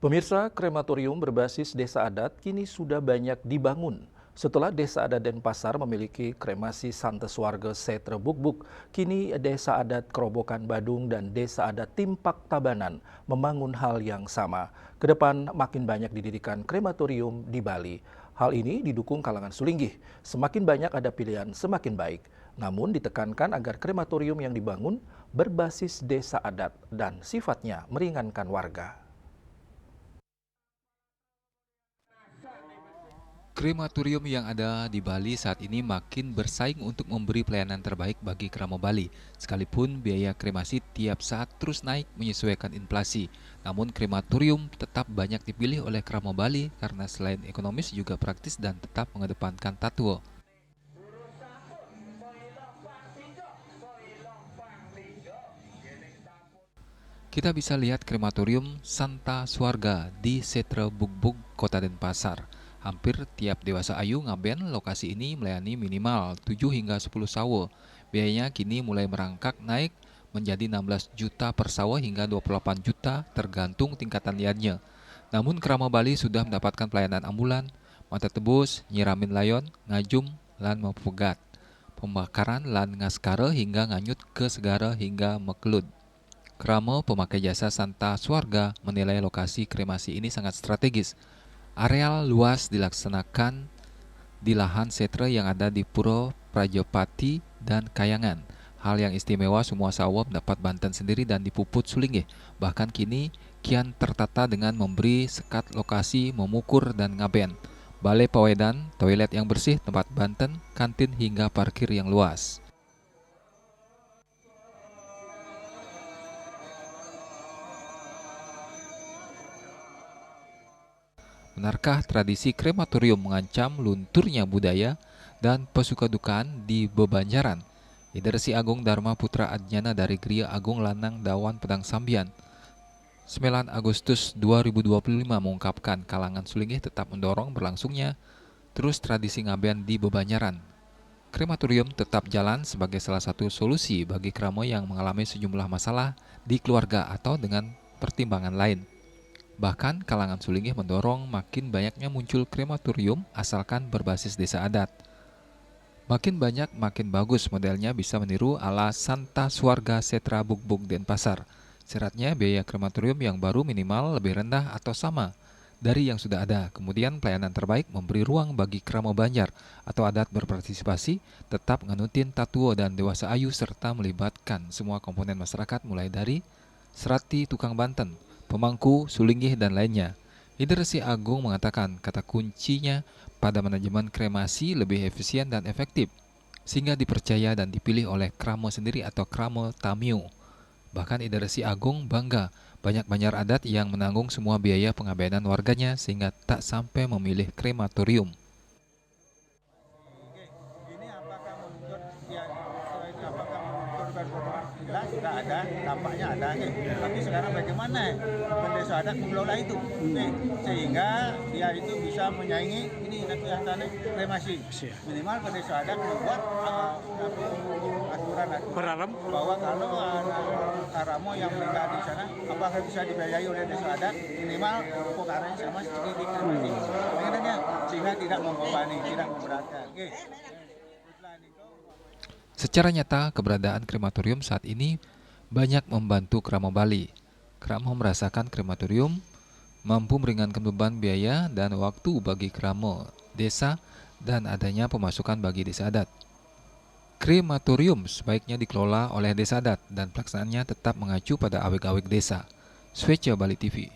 Pemirsa, krematorium berbasis desa adat kini sudah banyak dibangun. Setelah Desa Adat Denpasar memiliki kremasi Santes Warga Setre Bukbuk, kini Desa Adat Kerobokan Badung dan Desa Adat Timpak Tabanan membangun hal yang sama. Kedepan makin banyak didirikan krematorium di Bali. Hal ini didukung kalangan Sulinggih. Semakin banyak ada pilihan semakin baik. Namun ditekankan agar krematorium yang dibangun berbasis desa adat dan sifatnya meringankan warga. Krematorium yang ada di Bali saat ini makin bersaing untuk memberi pelayanan terbaik bagi keramat Bali. Sekalipun biaya kremasi tiap saat terus naik menyesuaikan inflasi. Namun krematorium tetap banyak dipilih oleh keramat Bali karena selain ekonomis juga praktis dan tetap mengedepankan tatuo. Kita bisa lihat krematorium Santa Swarga di Setre Bukbuk, Kota Denpasar. Hampir tiap dewasa ayu ngaben lokasi ini melayani minimal 7 hingga 10 sawo. Biayanya kini mulai merangkak naik menjadi 16 juta per sawo hingga 28 juta tergantung tingkatan liannya. Namun Krama Bali sudah mendapatkan pelayanan ambulan, mata tebus, nyiramin layon, ngajum, lan mepegat, pembakaran lan ngaskara hingga nganyut ke segara hingga mekelud. Krama pemakai jasa Santa Swarga menilai lokasi kremasi ini sangat strategis. Areal luas dilaksanakan di lahan setre yang ada di Puro Prajopati dan Kayangan. Hal yang istimewa semua sawo mendapat banten sendiri dan dipuput Sulinggih. Bahkan kini kian tertata dengan memberi sekat lokasi, memukur dan ngaben. Balai pawedan, toilet yang bersih, tempat banten, kantin hingga parkir yang luas. Benarkah tradisi krematorium mengancam lunturnya budaya dan pesukadukaan di Bebanjaran? Idersi Agung Dharma Putra Adnyana dari Gria Agung Lanang Dawan Pedang Sambian 9 Agustus 2025 mengungkapkan kalangan Sulinggih tetap mendorong berlangsungnya terus tradisi ngaben di Bebanjaran. Krematorium tetap jalan sebagai salah satu solusi bagi kramo yang mengalami sejumlah masalah di keluarga atau dengan pertimbangan lain. Bahkan kalangan Sulinggih mendorong makin banyaknya muncul krematorium asalkan berbasis desa adat. Makin banyak makin bagus modelnya bisa meniru ala Santa Swarga Setra Bukbuk Denpasar. Syaratnya biaya krematorium yang baru minimal lebih rendah atau sama dari yang sudah ada. Kemudian pelayanan terbaik memberi ruang bagi krama Banjar atau adat berpartisipasi, tetap nganutin tatuo dan dewasa ayu serta melibatkan semua komponen masyarakat mulai dari serati tukang banten, pemangku, Sulinggih, dan lainnya. Idersi Agung mengatakan kata kuncinya pada manajemen kremasi lebih efisien dan efektif, sehingga dipercaya dan dipilih oleh kramo sendiri atau kramo tamiu. Bahkan Idersi Agung bangga banyak Banjar adat yang menanggung semua biaya pengabenan warganya sehingga tak sampai memilih krematorium. Sudah ada, dampaknya ada nih. Tapi sekarang bagaimana desa adat mengelola itu nih, sehingga dia itu bisa menyaingi ini nanti yang tadi kremasi. Minimal desa adat membuat aturan bahwa kalau ada karamo yang meninggal di sana, apakah bisa dibiayai oleh desa adat minimal pembukarannya sama seperti di kremasi. Makanya sehingga tidak membebani, tidak memberatkan. Secara nyata, keberadaan krematorium saat ini banyak membantu Krama Bali. Krama merasakan krematorium mampu meringankan beban biaya dan waktu bagi krama desa dan adanya pemasukan bagi desa adat. Krematorium sebaiknya dikelola oleh desa adat dan pelaksanaannya tetap mengacu pada awik-awik desa. Switcha Bali TV.